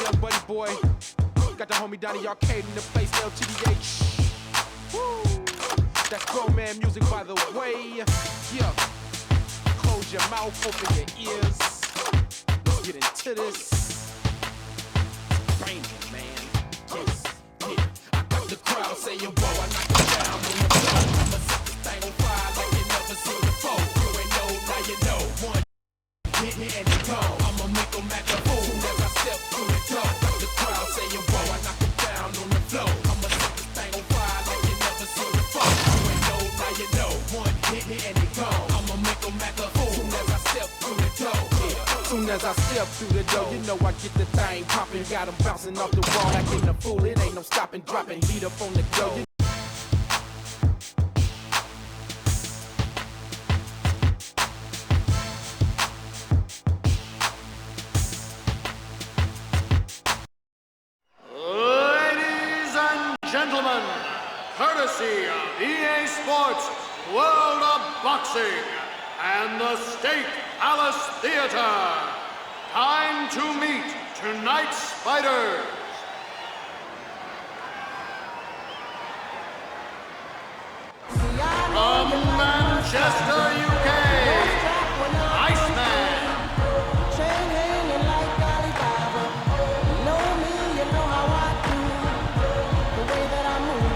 young buddy boy. Got the homie down the arcade in the place, LTDH. Woo! That's grown man music, by the way. Yeah. Close your mouth, open your ears. Let's get into this. Bang it, man. Yes, yeah. I got the crowd saying, whoa, I knock it down on the floor. I'ma set this thing on fire like you never seen before. You ain't know, now you know. One hit me and it's gone. I'ma make them act a fool as I step through the door. Got the crowd saying, whoa, I knock it down on the floor. I'ma set this thing on fire like you never seen before. You ain't know, now you know. One hit me and it's gone. I'ma make them act a fool as I step through the door. Yeah. Soon as I step through the door, you know I get the thing popping. Got them bouncing off the wall, acting a fool. It ain't no stopping, dropping heat up on the go. Ladies and gentlemen, courtesy of EA Sports, World of Boxing, and the State Palace Theater, time to meet tonight's fighters. From Manchester, UK, Iceman. Chain hanging like Alibaba. You know me, you know how I do. The way that I move.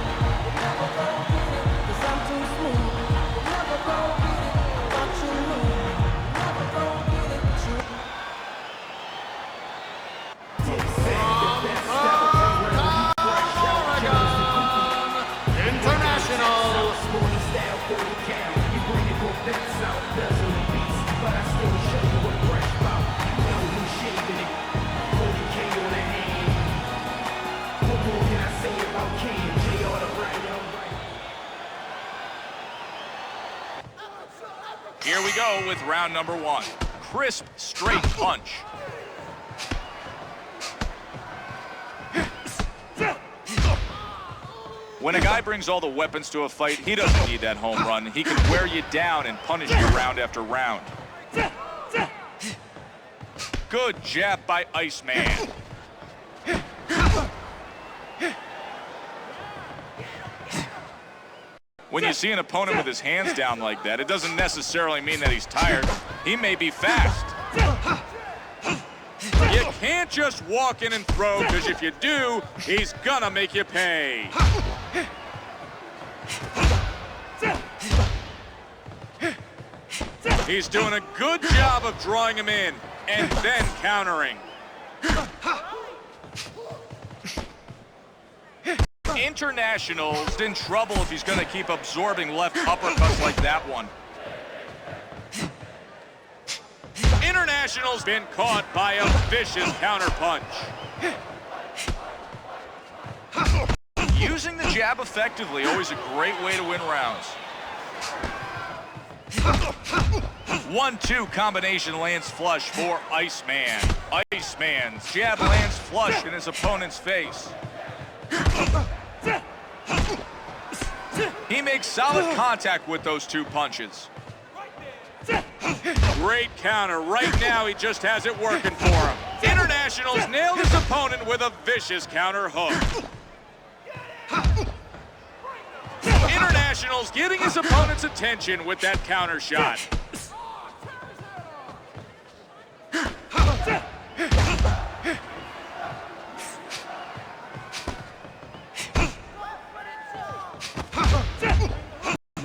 Never go get it, 'cause I'm too smooth. Never go get it, what you move. Never go get it, but you. Oregon International. Here we go with round number one. Crisp, straight punch. When a guy brings all the weapons to a fight, he doesn't need that home run. He can wear you down and punish you round after round. Good jab by Iceman. When you see an opponent with his hands down like that, it doesn't necessarily mean that he's tired. He may be fast. You can't just walk in and throw, because if you do, he's gonna make you pay. He's doing a good job of drawing him in and then countering. International's in trouble if he's going to keep absorbing left uppercuts like that one. International's been caught by a vicious counterpunch. Using the jab effectively, always a great way to win rounds. 1-2 combination lands flush for Iceman. Iceman's jab lands flush in his opponent's face. He makes solid contact with those two punches. Great counter. Right now, he just has it working for him. International's nailed his opponent with a vicious counter hook. International's getting his opponent's attention with that counter shot.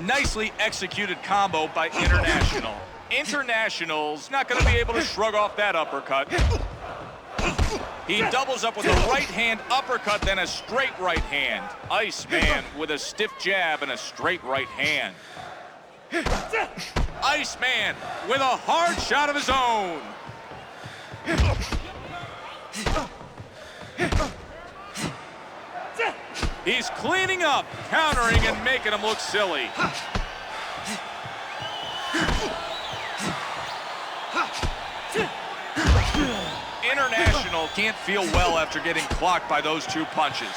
Nicely executed combo by International. International's not going to be able to shrug off that uppercut. He doubles up with a right hand uppercut, then a straight right hand. Iceman with a stiff jab and a straight right hand. Iceman with a hard shot of his own. He's cleaning up, countering and making him look silly. International can't feel well after getting clocked by those two punches.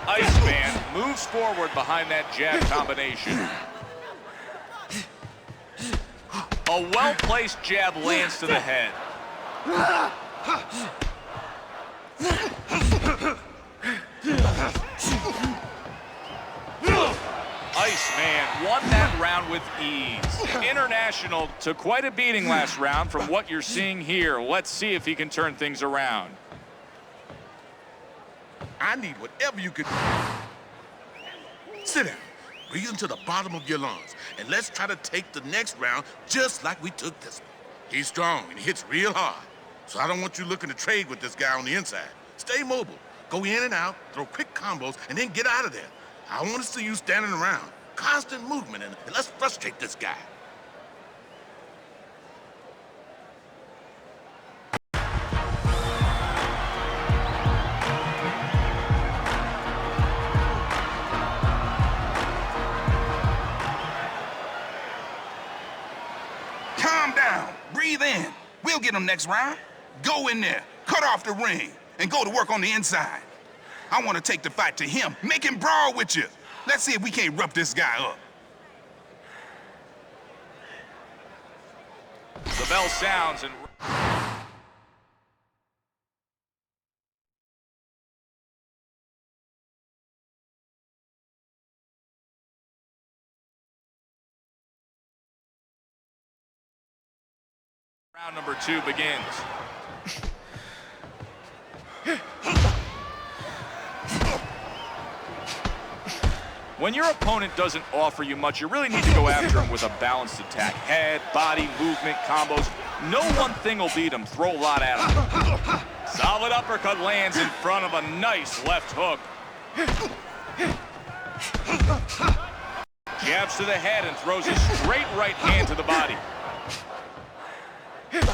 Iceman moves forward behind that jab combination. A well-placed jab lands to the head. Iceman won that round with ease. International took quite a beating last round from what you're seeing here. Let's see if he can turn things around. I need whatever you can do. Sit down, breathe into the bottom of your lungs, and let's try to take the next round just like we took this one. He's strong and he hits real hard, so I don't want you looking to trade with this guy on the inside. Stay mobile, go in and out, throw quick combos, and then get out of there. I want to see you standing around. Constant movement, and let's frustrate this guy. Calm down. Breathe in. We'll get him next round. Go in there, cut off the ring, and go to work on the inside. I want to take the fight to him. Make him brawl with you. Let's see if we can't rough this guy up. The bell sounds and... round number 2 begins. When your opponent doesn't offer you much, you really need to go after him with a balanced attack. Head, body, movement, combos. No one thing will beat him. Throw a lot at him. Solid uppercut lands in front of a nice left hook. Jabs to the head and throws a straight right hand to the body.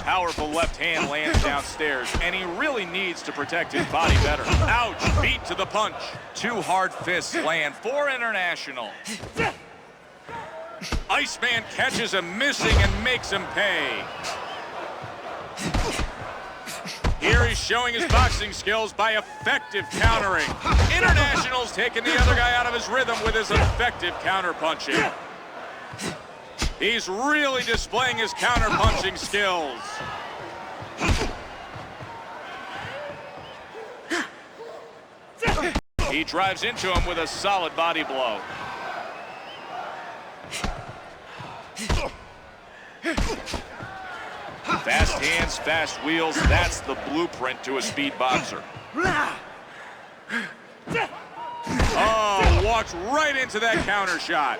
Powerful left hand lands downstairs, and he really needs to protect his body better. Ouch, beat to the punch. 2 hard fists land for International. Iceman catches him missing and makes him pay. Here he's showing his boxing skills by effective countering. International's taking the other guy out of his rhythm with his effective counter-punching. He's really displaying his counter-punching skills. He drives into him with a solid body blow. Fast hands, fast wheels, that's the blueprint to a speed boxer. Oh, walks right into that counter shot.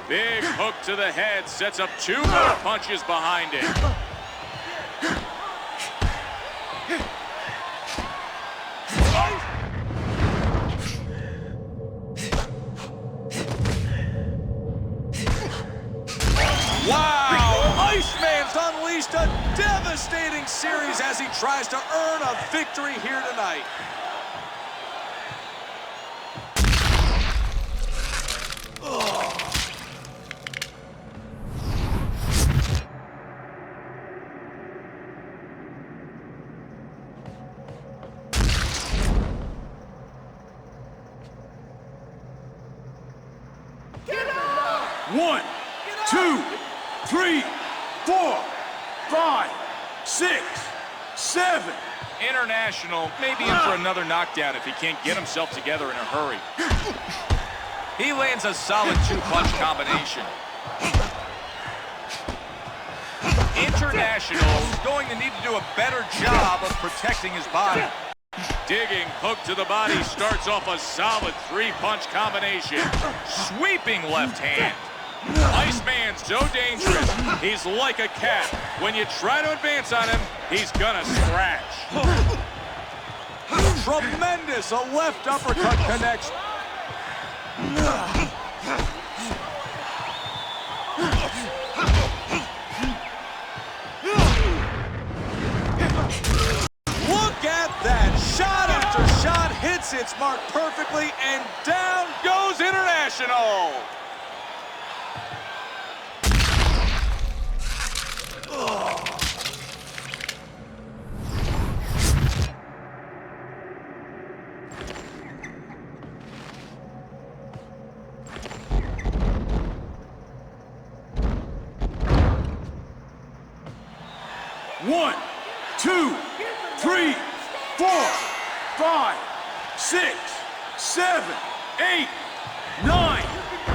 Big hook to the head, sets up 2 more punches behind it. Wow! Iceman's unleashed a devastating series as he tries to earn a victory here tonight. One, 2, 3, 4, 5, 6, 7. International may be in for another knockdown if he can't get himself together in a hurry. He lands a solid 2-punch combination. International is going to need to do a better job of protecting his body. Digging hook to the body starts off a solid 3-punch combination. Sweeping left hand. Iceman's so dangerous, he's like a cat. When you try to advance on him, he's gonna scratch. Tremendous, a left uppercut connects. Look at that, shot after shot hits its mark perfectly, and down goes International. 1, 2, 3, 4, 5, 6, 7, 8, 9,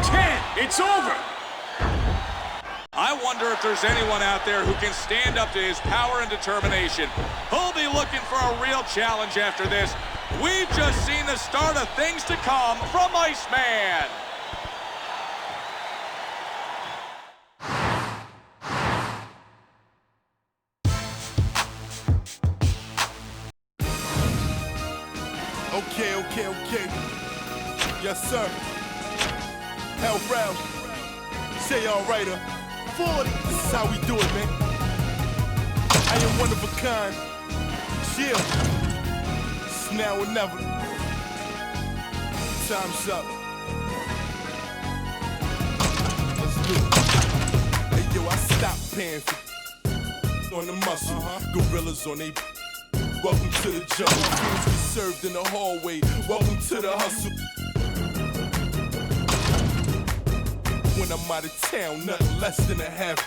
10. It's over. I wonder if there's anyone out there who can stand up to his power and determination. He'll be looking for a real challenge after this. We've just seen the start of things to come from Iceman. Okay. Yes, sir. Hell round. Say all right, 40. This is how we do it, man. I am one of a kind. Chill. It's now or never. Time's up. Let's do it. Hey, yo, I stopped paying for on the muscle. Gorillas on they. Welcome to the jungle. Fools get served in the hallway. Welcome to the hustle. When I'm out of town, nothing less than a half.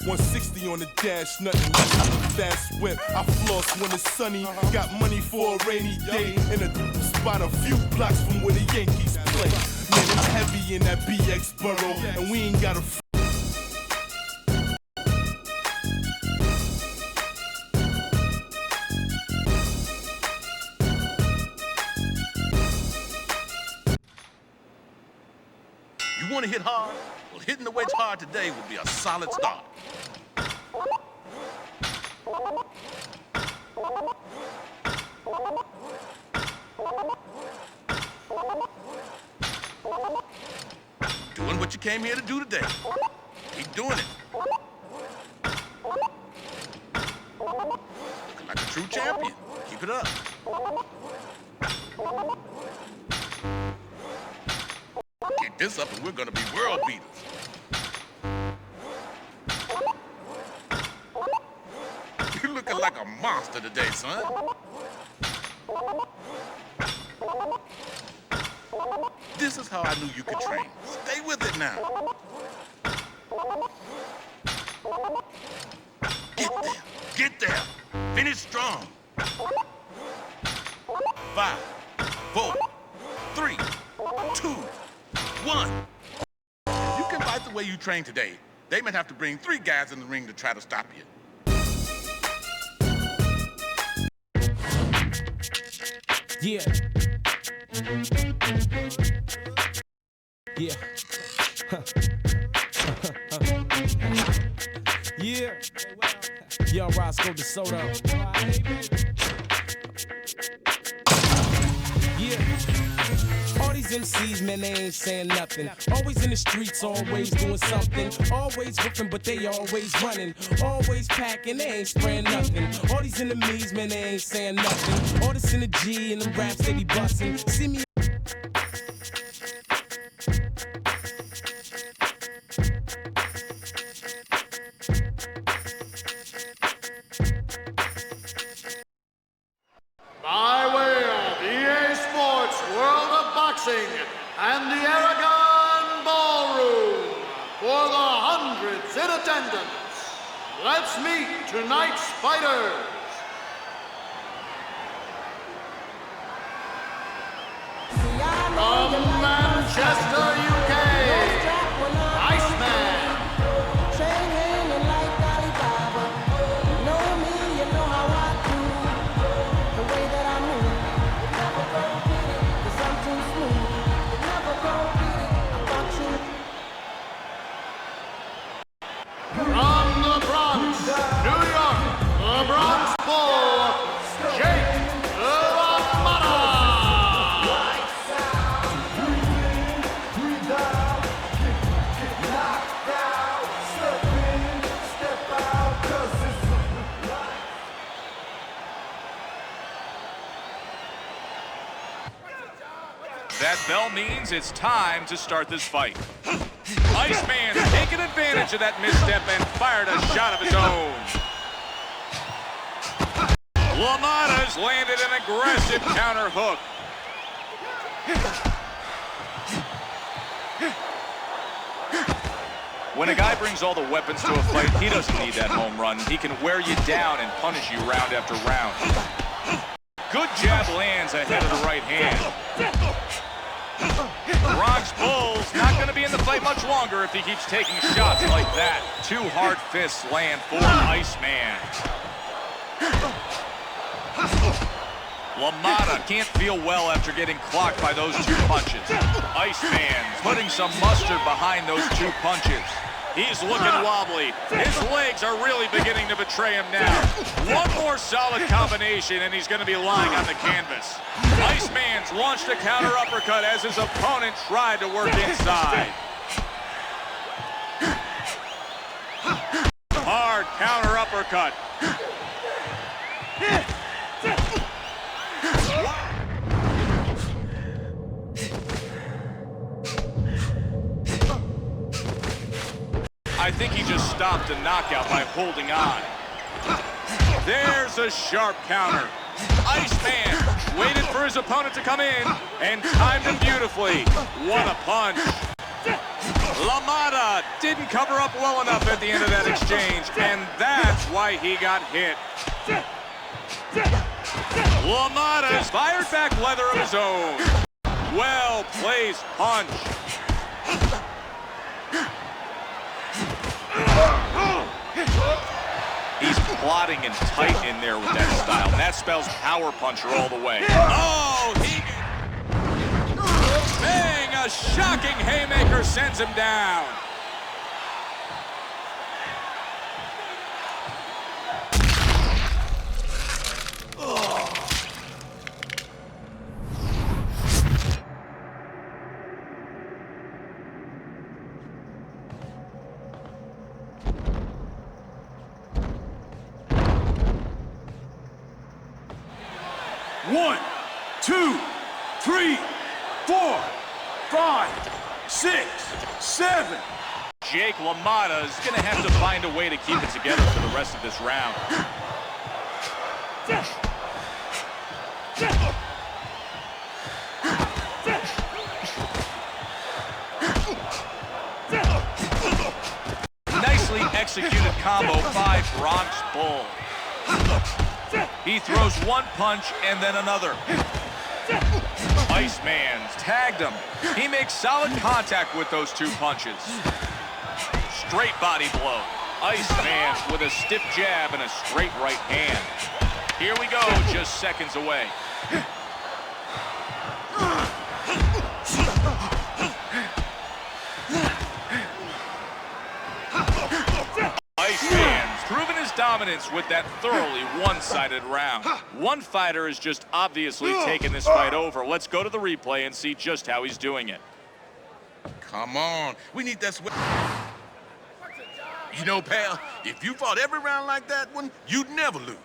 160 on the dash, nothing less than a fast whip. I floss when it's sunny, got money for a rainy day. In a spot a few blocks from where the Yankees play. Man, I'm heavy in that BX borough, and we ain't got a You want to hit hard? Well, hitting the wedge hard today would be a solid start. Doing what you came here to do today. Keep doing it. Looking like a true champion. Keep it up. Keep this up and we're gonna be world beaters. You're looking like a monster today, son. This is how I knew you could train. Stay with it now. Get there. Finish strong. 5, 4, 3, 2, 1. You can fight the way you train today. They might have to bring 3 guys in the ring to try to stop you. Yeah. Yeah. Yeah. Young Roscoe DeSoto. Yeah. All these MCs, man, they ain't saying nothing. Always in the streets, always doing something. Always whipping, but they always running. Always packing, they ain't spraying nothing. All these enemies, man, they ain't saying nothing. All this energy and them raps they be busting. See me. By way of EA Sports World of Boxing and the Aragon Ballroom, for the hundreds in attendance, let's meet tonight's fighters. From Manchester, UK, Iceman. Chain hanging like Alibaba. You know me, you know how I do. The way that I move, you never go get it, 'cause I'm too smooth. You never go get it, I got you. From the Bronx, New York, the Bronx Bull, Jake LaMotta. That bell means it's time to start this fight. Iceman's taken advantage of that misstep and fired a shot of his own. LaMotta's landed an aggressive counter hook. When a guy brings all the weapons to a fight, he doesn't need that home run. He can wear you down and punish you round after round. Good jab lands ahead of the right hand. Bronx Bull's not going to be in the fight much longer if he keeps taking shots like that. 2 hard fists land for Iceman. LaMotta can't feel well after getting clocked by those 2 punches. Iceman's putting some mustard behind those 2 punches. He's looking wobbly. His legs are really beginning to betray him now. One more solid combination and he's going to be lying on the canvas. Iceman's launched a counter uppercut as his opponent tried to work inside. Hard counter uppercut. I think he just stopped a knockout by holding on. There's a sharp counter. Iceman waited for his opponent to come in and timed him beautifully. What a punch. LaMotta didn't cover up well enough at the end of that exchange, and that's why he got hit. LaMotta's fired back leather of his own. Well-placed punch. He's plotting and tight in there with that style. That spells power puncher all the way. Oh, bang! A shocking haymaker sends him down. One, 2, 3, 4, 5, 6, 7. Jake LaMotta is going to have to find a way to keep it together for the rest of this round. Nicely executed combo by Bronx Bull. He throws one punch and then another. Iceman's tagged him. He makes solid contact with those 2 punches. Straight body blow. Iceman with a stiff jab and a straight right hand. Here we go, just seconds away. Iceman's proven his dominance with that thoroughly one-sided round. One fighter has just obviously taken this fight over. Let's go to the replay and see just how he's doing it. Come on, we need that switch. You know, pal, if you fought every round like that one, you'd never lose.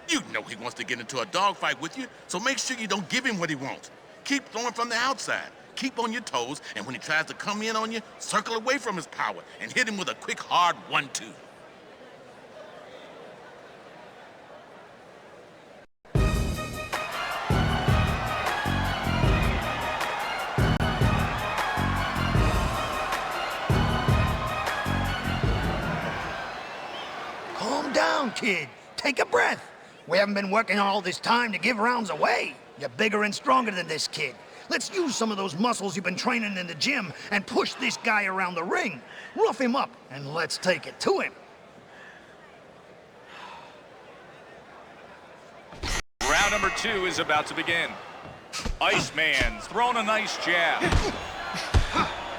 You know he wants to get into a dogfight with you, so make sure you don't give him what he wants. Keep throwing from the outside. Keep on your toes, and when he tries to come in on you, circle away from his power and hit him with a quick, hard 1-2. Calm down, kid. Take a breath. We haven't been working all this time to give rounds away. You're bigger and stronger than this kid. Let's use some of those muscles you've been training in the gym and push this guy around the ring. Rough him up, and let's take it to him. Round number 2 is about to begin. Iceman's thrown a nice jab.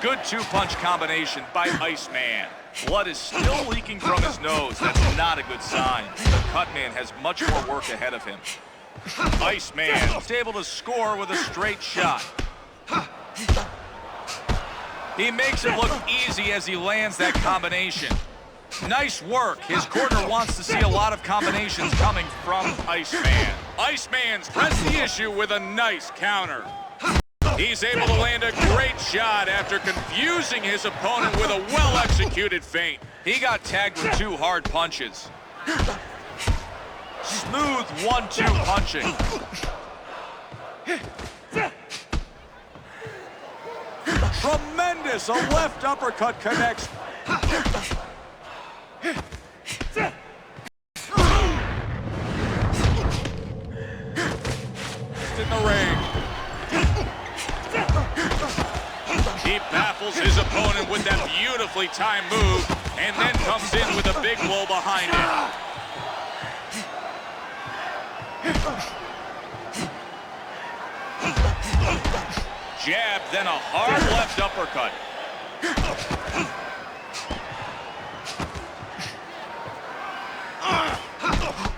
Good 2-punch combination by Iceman. Blood is still leaking from his nose. That's not a good sign. The Cutman has much more work ahead of him. Iceman is able to score with a straight shot. He makes it look easy as he lands that combination. Nice work. His corner wants to see a lot of combinations coming from Iceman. Iceman's pressed the issue with a nice counter. He's able to land a great shot after confusing his opponent with a well-executed feint. He got tagged with 2 hard punches. Smooth 1-2 punching. Tremendous, a left uppercut connects In the ring. He baffles his opponent with that beautifully timed move and then comes in with a big blow behind it. Jab, then a hard left uppercut.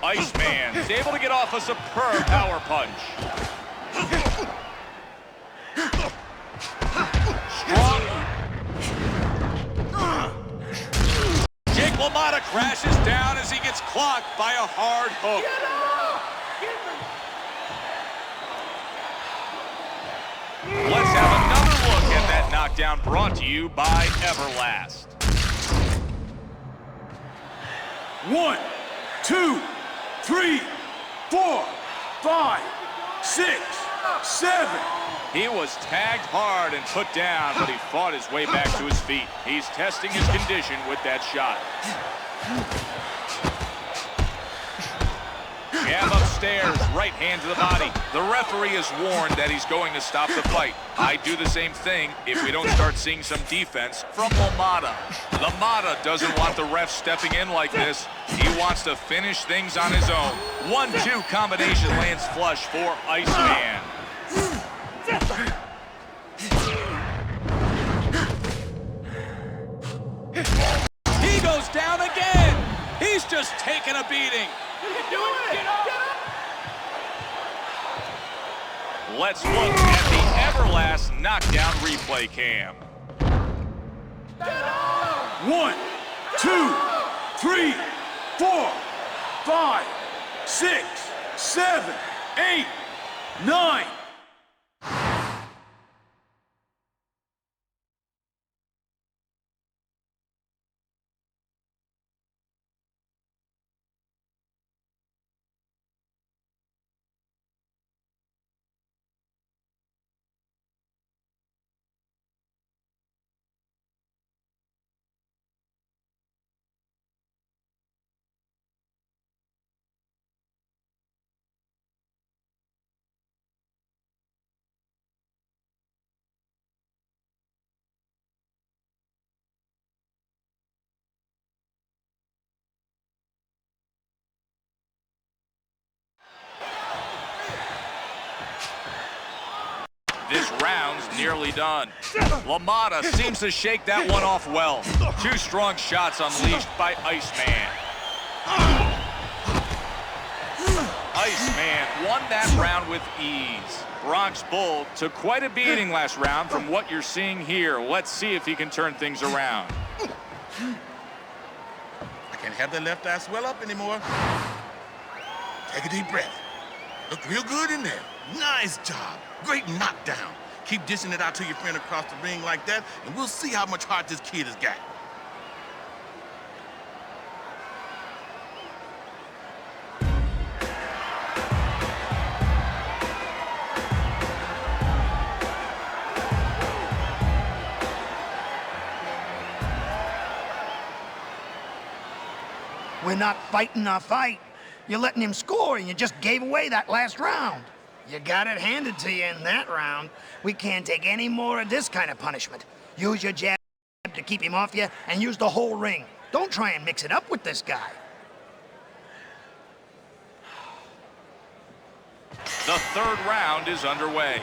Iceman is able to get off a superb power punch. Strong. Jake LaMotta crashes down as he gets clocked by a hard hook. Let's have another look at that knockdown brought to you by Everlast. 1, 2, 3, 4, 5, 6, 7. He was tagged hard and put down, but he fought his way back to his feet. He's testing his condition with that shot. Jab upstairs, right hand to the body. The referee is warned that he's going to stop the fight. I'd do the same thing if we don't start seeing some defense from LaMotta. LaMotta doesn't want the ref stepping in like this. He wants to finish things on his own. 1-2 combination lands flush for Iceman. He goes down again. He's just taking a beating. Let's look at the Everlast knockdown replay cam. 1, 2, 3, 4, 5, 6, 7, 8, 9. This round's nearly done. LaMotta seems to shake that one off well. Two strong shots unleashed by Iceman. Iceman won that round with ease. Bronx Bull took quite a beating last round from what you're seeing here. Let's see if he can turn things around. I can't have that left eye swell up anymore. Take a deep breath. Look real good in there. Nice job. Great knockdown. Keep dishing it out to your friend across the ring like that, and we'll see how much heart this kid has got. We're not fighting our fight. You're letting him score, and you just gave away that last round. You got it handed to you in that round. We can't take any more of this kind of punishment. Use your jab to keep him off you, and use the whole ring. Don't try and mix it up with this guy. The third round is underway.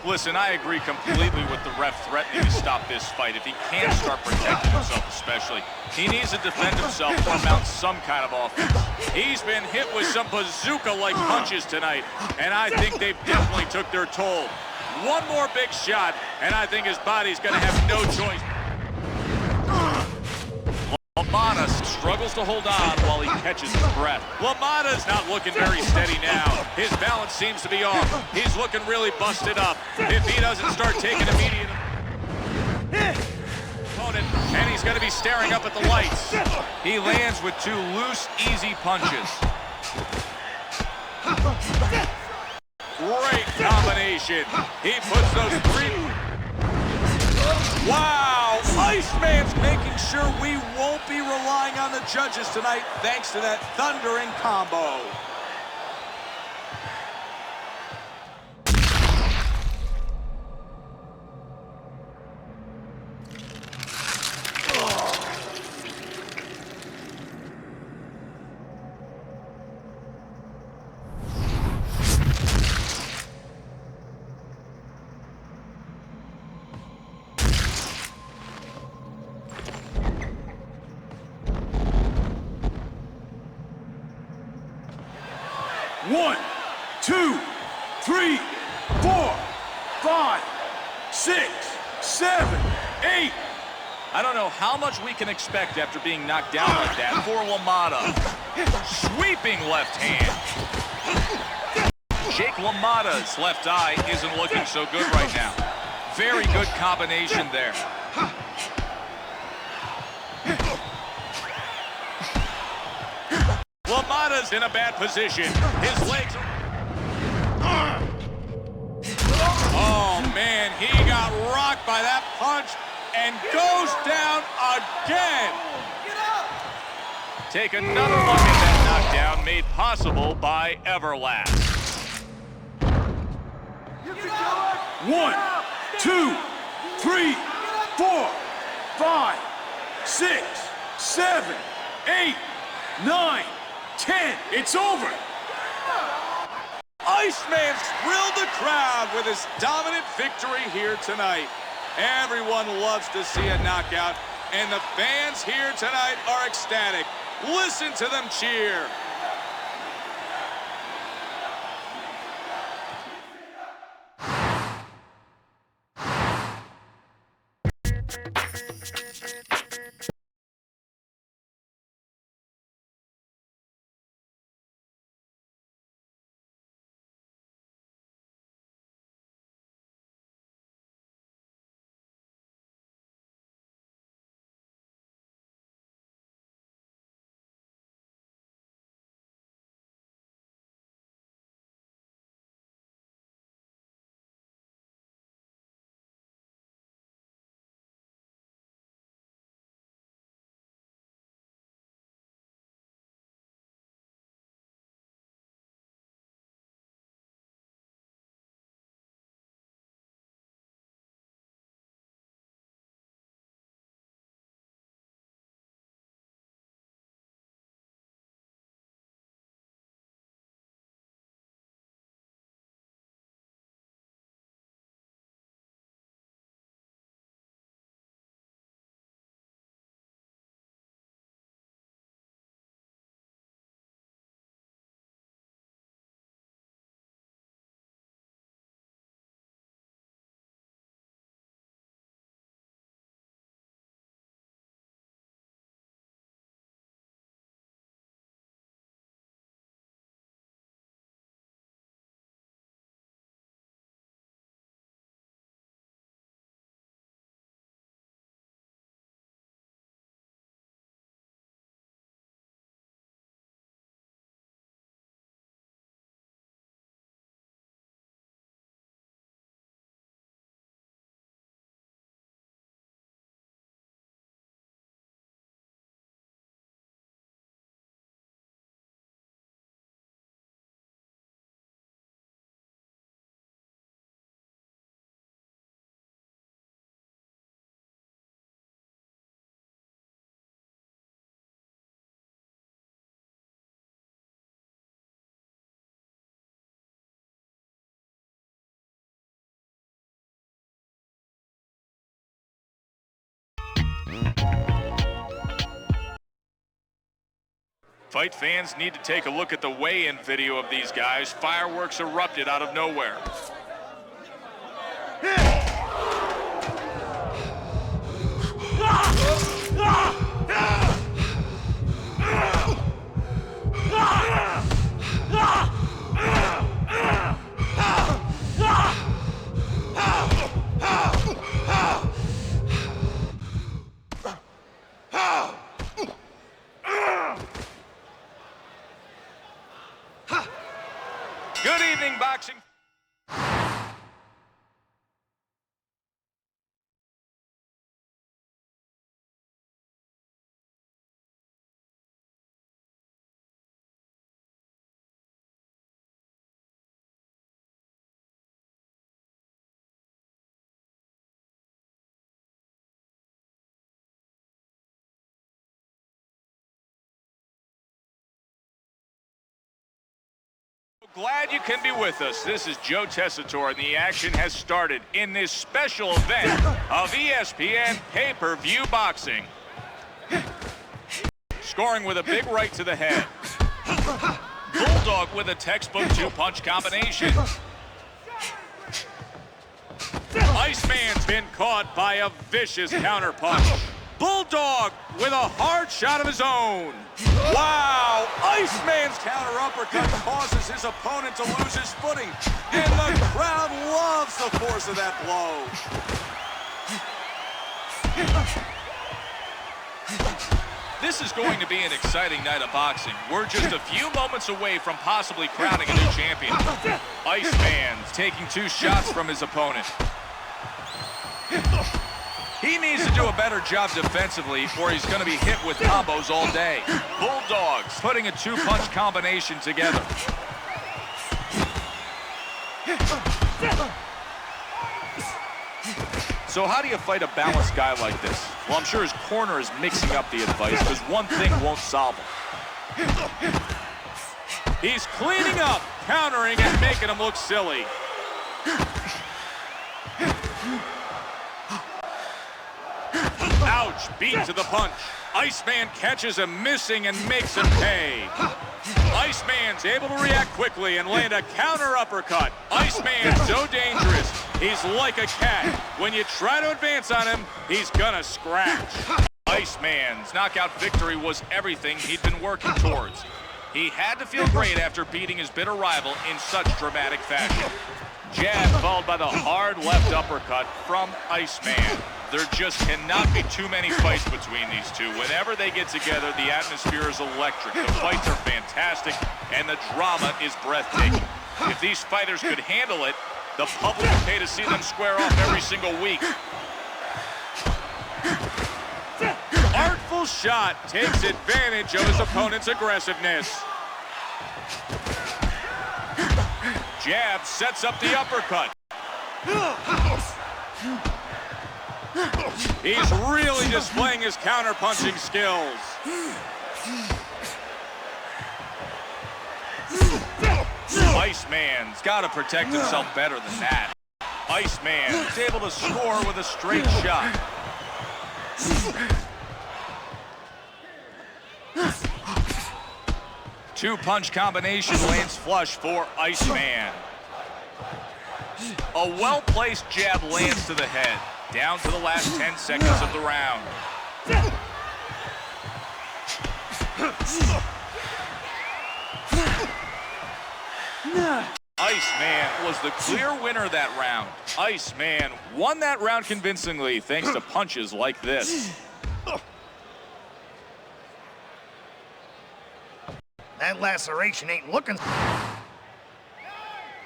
Listen, I agree completely with the ref threatening to stop this fight. If he can't start protecting himself especially, he needs to defend himself or mount some kind of offense. He's been hit with some bazooka-like punches tonight, and I think they've definitely took their toll. One more big shot, and I think his body's going to have no choice. LaMotta struggles to hold on while he catches his breath. LaMotta's not looking very steady now. His balance seems to be off. He's looking really busted up. If he doesn't start taking immediate opponent, and he's going to be staring up at the lights. He lands with two loose, easy punches. Great combination. He puts those three. Wow! Iceman's making sure we won't be relying on the judges tonight thanks to that thundering combo. One, two, three, 4, 5, 6, 7, 8. I don't know how much we can expect after being knocked down like that for LaMotta. Sweeping left hand. Jake LaMotta's left eye isn't looking so good right now. Very good combination there. LaMotta's in a bad position. His legs are... Oh, man, he got rocked by that punch and goes down again. Take another look at that knockdown made possible by Everlast. 1, 2, 3, 4, 5, 6, 7, 8, 9, 10. It's over. Iceman's thrilled the crowd with his dominant victory here tonight. Everyone loves to see a knockout, and the fans here tonight are ecstatic. Listen to them cheer. Fight fans need to take a look at the weigh-in video of these guys. Fireworks erupted out of nowhere. Good evening, boxing. Glad you can be with us. This is Joe Tessitore, and the action has started in this special event of ESPN pay-per-view boxing. Scoring with a big right to the head. Bulldog with a textbook two-punch combination. Iceman's been caught by a vicious counterpunch. Bulldog with a hard shot of his own. Wow! Iceman's counter uppercut causes his opponent to lose his footing. And the crowd loves the force of that blow. This is going to be an exciting night of boxing. We're just a few moments away from possibly crowning a new champion. Iceman's taking 2 shots from his opponent. He needs to do a better job defensively or he's going to be hit with combos all day. Bulldogs putting a 2-punch combination together. So how do you fight a balanced guy like this? Well, I'm sure his corner is mixing up the advice because one thing won't solve him. He's cleaning up, countering, and making him look silly. Ouch, beat to the punch. Iceman catches him missing and makes him pay. Iceman's able to react quickly and land a counter uppercut. Iceman's so dangerous. He's like a cat. When you try to advance on him, he's gonna scratch. Iceman's knockout victory was everything he'd been working towards. He had to feel great after beating his bitter rival in such dramatic fashion. Jab followed by the hard left uppercut from Iceman. There just cannot be too many fights between these two. Whenever they get together, the atmosphere is electric. The fights are fantastic, and the drama is breathtaking. If these fighters could handle it, the public would pay to see them square off every single week. Artful shot takes advantage of his opponent's aggressiveness. Jab sets up the uppercut. He's really displaying his counter-punching skills. Iceman's got to protect himself better than that. Iceman is able to score with a straight shot. Two-punch combination lands flush for Iceman. A well-placed jab lands to the head. Down to the last 10 seconds of the round. Iceman was the clear winner that round. Iceman won that round convincingly thanks to punches like this. That laceration ain't looking...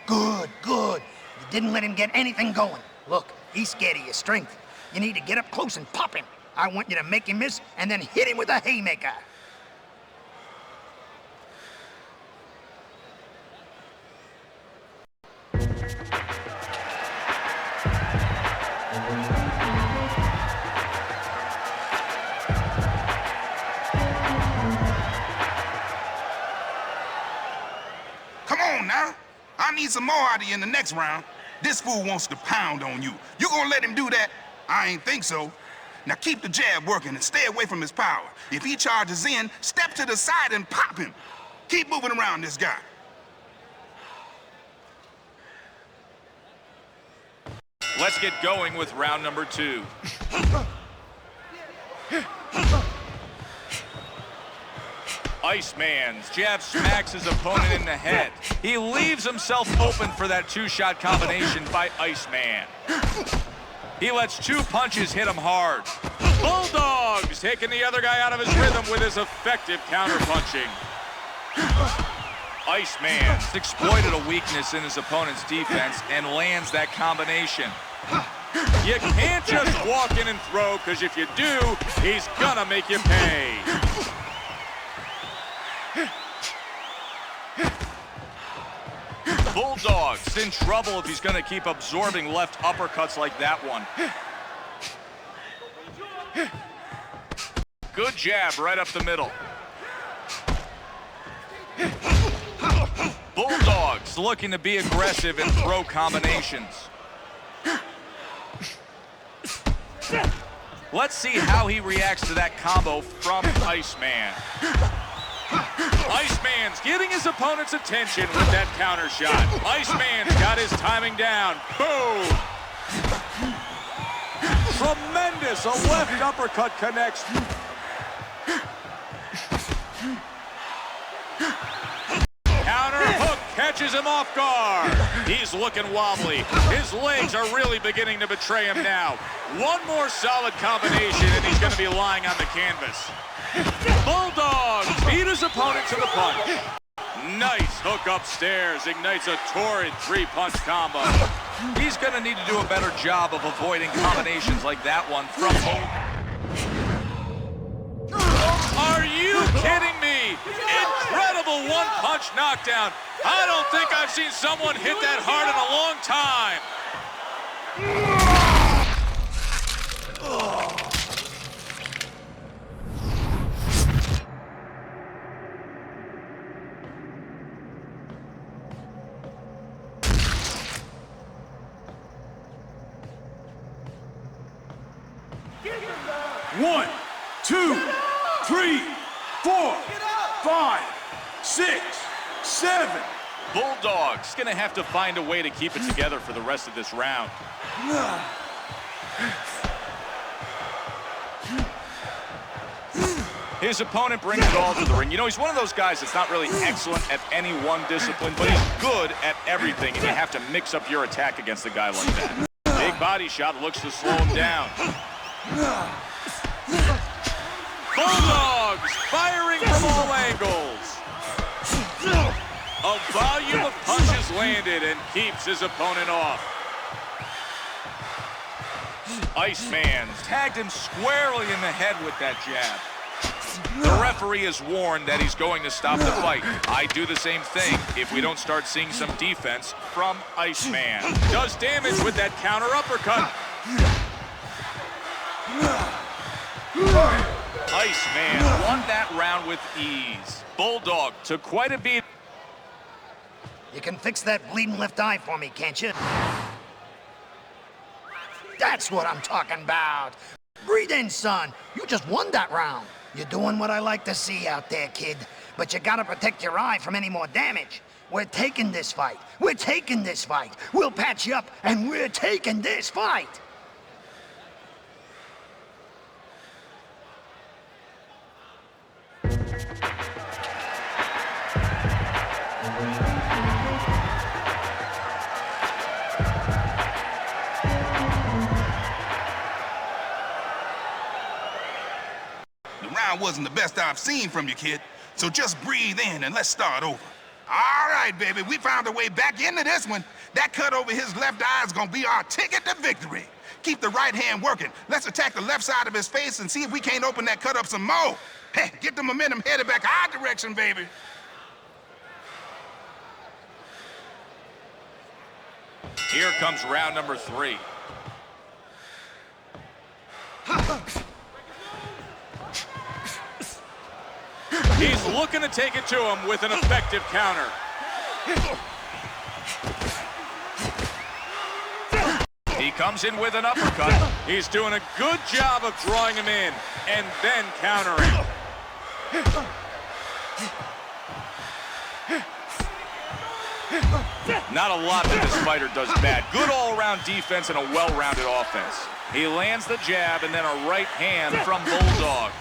Good, good. You didn't let him get anything going. Look, he's scared of your strength. You need to get up close and pop him. I want you to make him miss and then hit him with a haymaker. Come on now. I need some more out of you in the next round. This fool wants to pound on you. You gonna let him do that? I ain't think so. Now keep the jab working and stay away from his power. If he charges in, step to the side and pop him. Keep moving around this guy. Let's get going with round number 2. Iceman's jab smacks his opponent in the head. He leaves himself open for that 2-shot combination by Iceman. He lets 2 punches hit him hard. Bulldog's taking the other guy out of his rhythm with his effective counter-punching. Iceman's exploited a weakness in his opponent's defense and lands that combination. You can't just walk in and throw, because if you do, he's gonna make you pay. Bulldog's in trouble if he's going to keep absorbing left uppercuts like that one. Good jab right up the middle. Bulldog's looking to be aggressive and throw combinations. Let's see how he reacts to that combo from Iceman. Iceman's getting his opponent's attention with that counter shot. Iceman's got his timing down. Boom! Tremendous, a left uppercut connects. Counter hook catches him off guard. He's looking wobbly. His legs are really beginning to betray him now. One more solid combination and he's going to be lying on the canvas. Bulldog beat his opponent to the punch. Nice hook upstairs, ignites a torrid three-punch combo. He's going to need to do a better job of avoiding combinations like that one from home. Are you kidding me? Incredible one-punch knockdown. I don't think I've seen someone hit that hard in a long time. One, two, 3, 4, 5, 6, 7. Bulldog's gonna have to find a way to keep it together for the rest of this round. His opponent brings it all to the ring. You know, he's one of those guys that's not really excellent at any one discipline, but he's good at everything, and you have to mix up your attack against a guy like that. Big body shot looks to slow him down. Bulldogs firing from all angles. A volume of punches landed and keeps his opponent off. Iceman tagged him squarely in the head with that jab. The referee is warned that he's going to stop the fight. I do the same thing if we don't start seeing some defense from Iceman. Does damage with that counter uppercut. Iceman won that round with ease. Bulldog took quite a beat. You can fix that bleeding left eye for me, can't you? That's what I'm talking about. Breathe in, son. You just won that round. You're doing what I like to see out there, kid. But you gotta protect your eye from any more damage. We're taking this fight. We're taking this fight. We'll patch you up, and we're taking this fight. The round wasn't the best I've seen from you, kid. So just breathe in and let's start over. All right, baby, we found a way back into this one. That cut over his left eye is gonna be our ticket to victory. Keep the right hand working. Let's attack the left side of his face and see if we can't open that cut up some more. Hey, get the momentum headed back our direction, baby. Here comes round number 3. He's looking to take it to him with an effective counter. He comes in with an uppercut. He's doing a good job of drawing him in and then countering. Not a lot that this fighter does bad. Good all-around defense and a well-rounded offense. He lands the jab and then a right hand from Bulldog.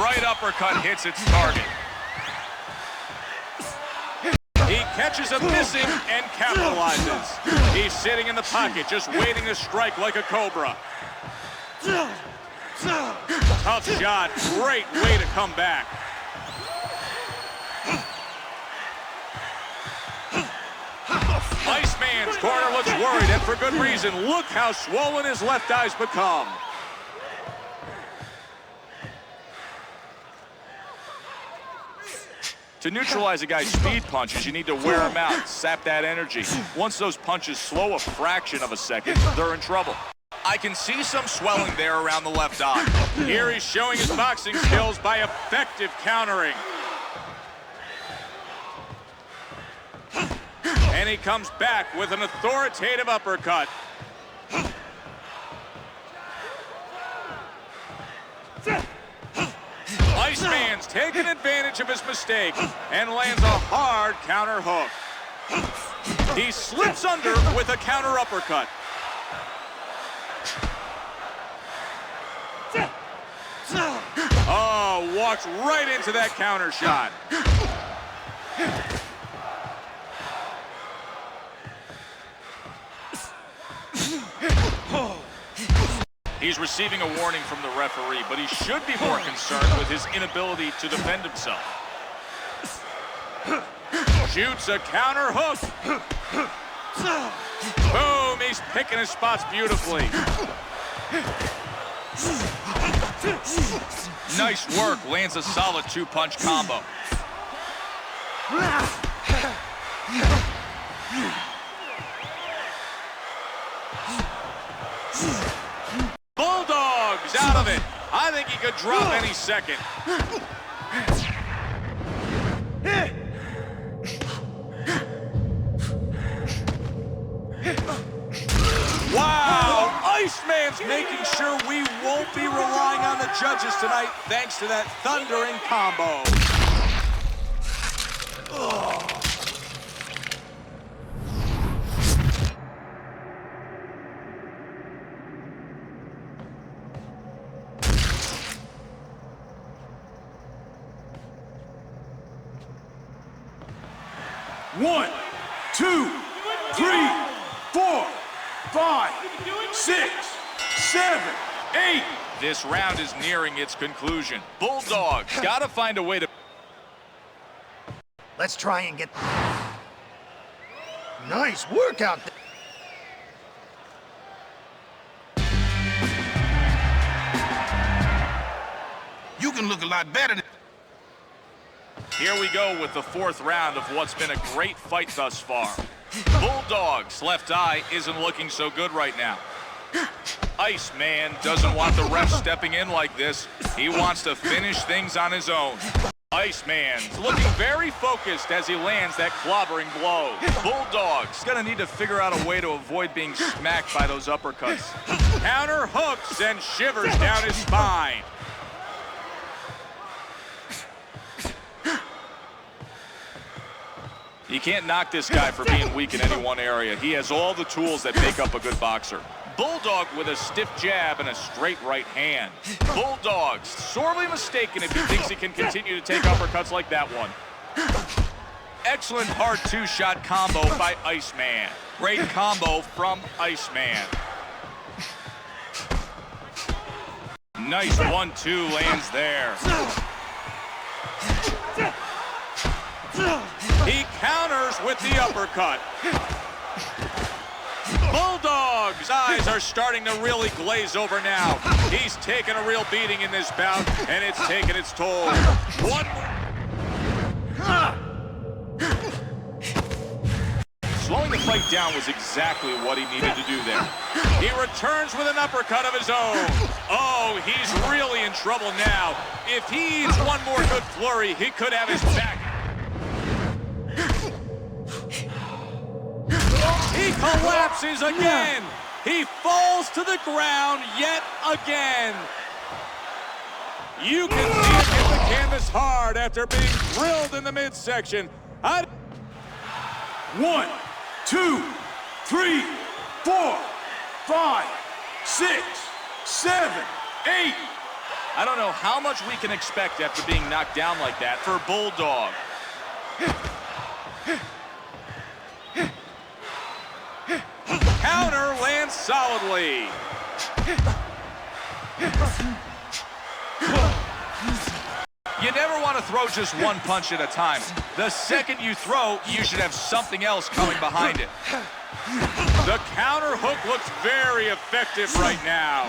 Right uppercut hits its target. He catches him missing and capitalizes. He's sitting in the pocket, just waiting to strike like a cobra. Tough shot, great way to come back. Iceman's corner looks worried, and for good reason. Look how swollen his left eye's become. To neutralize a guy's speed punches, you need to wear him out, sap that energy. Once those punches slow a fraction of a second, they're in trouble. I can see some swelling there around the left eye. Here he's showing his boxing skills by effective countering. And he comes back with an authoritative uppercut. Iceman's taking advantage of his mistake and lands a hard counter hook. He slips under with a counter uppercut. Oh, walks right into that counter shot. He's receiving a warning from the referee, but he should be more concerned with his inability to defend himself. Shoots a counter hook. Boom, he's picking his spots beautifully. Nice work, lands a solid two-punch combo. Bulldog's out of it. I think he could drop any second. Wow, Iceman's making sure we won't be relying on the judges tonight thanks to that thundering combo. One, two, 3, 4, 5, 6, 7, 8. This round is nearing its conclusion. Bulldog's got to find a way to... Let's try and get... Nice work out there. You can look a lot better than... Here we go with the fourth round of what's been a great fight thus far. Bulldog's left eye isn't looking so good right now. Iceman doesn't want the ref stepping in like this. He wants to finish things on his own. Iceman's looking very focused as he lands that clobbering blow. Bulldog's gonna need to figure out a way to avoid being smacked by those uppercuts. Counter hooks and shivers down his spine. You can't knock this guy for being weak in any one area. He has all the tools that make up a good boxer. Bulldog with a stiff jab and a straight right hand. Bulldog's sorely mistaken if he thinks he can continue to take uppercuts like that one. Excellent hard two-shot combo by Iceman. Great combo from Iceman. Nice 1-2 lands there. He counters with the uppercut. Bulldog's eyes are starting to really glaze over now. He's taken a real beating in this bout, and it's taken its toll. Slowing the fight down was exactly what he needed to do there. He returns with an uppercut of his own. Oh, he's really in trouble now. If he eats one more good flurry, he could have his back. He collapses again. He falls to the ground yet again. You can see him hit the canvas hard after being drilled in the midsection. 1, 2, 3, 4, 5, 6, 7, 8. I don't know how much we can expect after being knocked down like that for Bulldog. Counter lands solidly. You never want to throw just one punch at a time. The second you throw, you should have something else coming behind it. The counter hook looks very effective right now.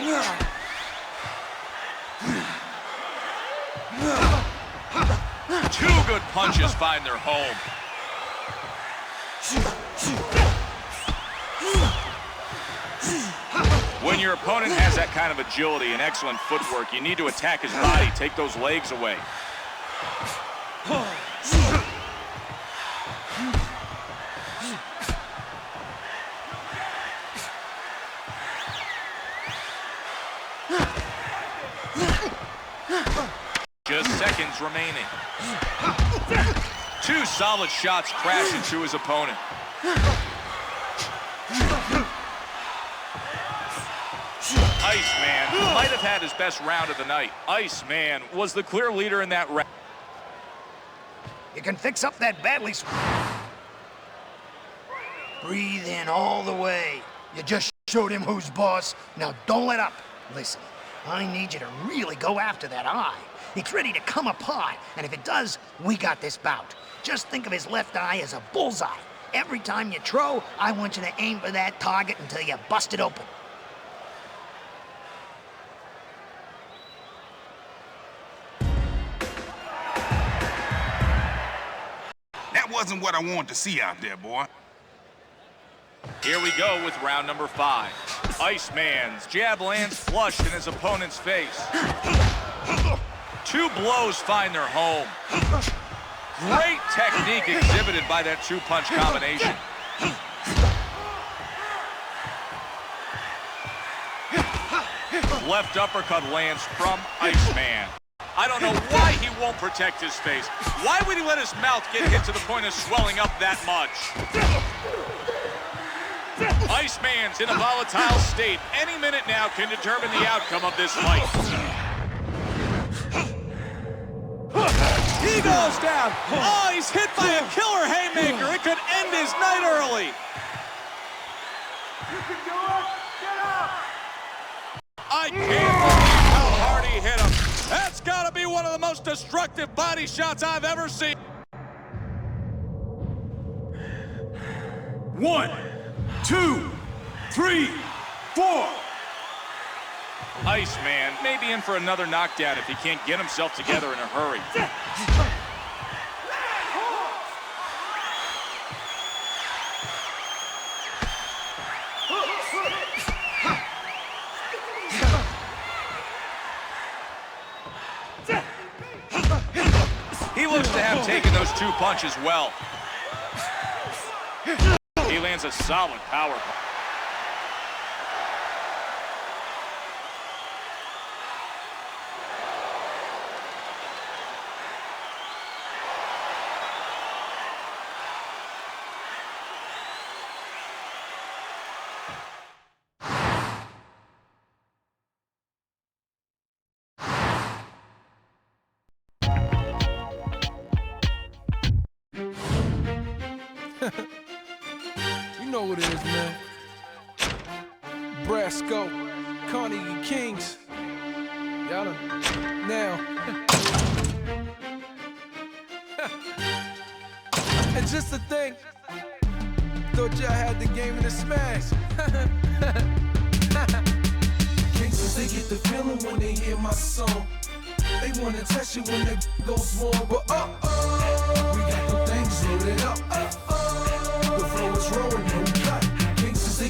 Two good punches find their home. When your opponent has that kind of agility and excellent footwork, you need to attack his body, take those legs away. Just seconds remaining. 2 solid shots crash into his opponent. Iceman might have had his best round of the night. Iceman was the clear leader in that round. You can fix up that badly. Breathe in all the way. You just showed him who's boss. Now don't let up. Listen, I need you to really go after that eye. It's ready to come apart, and if it does, we got this bout. Just think of his left eye as a bullseye. Every time you throw, I want you to aim for that target until you bust it open. That wasn't what I wanted to see out there, boy. Here we go with round number 5. Iceman's jab lands flush in his opponent's face. 2 blows find their home. Great technique exhibited by that 2-punch combination. Left uppercut lands from Iceman. I don't know why he won't protect his face. Why would he let his mouth get hit to the point of swelling up that much? Iceman's in a volatile state. Any minute now can determine the outcome of this fight. He goes down. Oh, he's hit by a killer haymaker. It could end his night early. You can do it. Get up. I can't believe how hard he hit him. That's got to be one of the most destructive body shots I've ever seen. 1, 2, 3, 4. Iceman may be in for another knockdown if he can't get himself together in a hurry. He looks to have taken those 2 punches well. He lands a solid power punch. You know what it is, man. Brasco, Carnegie Kings. Y'all done now. And just the thing, thought y'all had the game in the smash. Gangsters, they get the feeling when they hear my song. They wanna test you when it goes wrong, but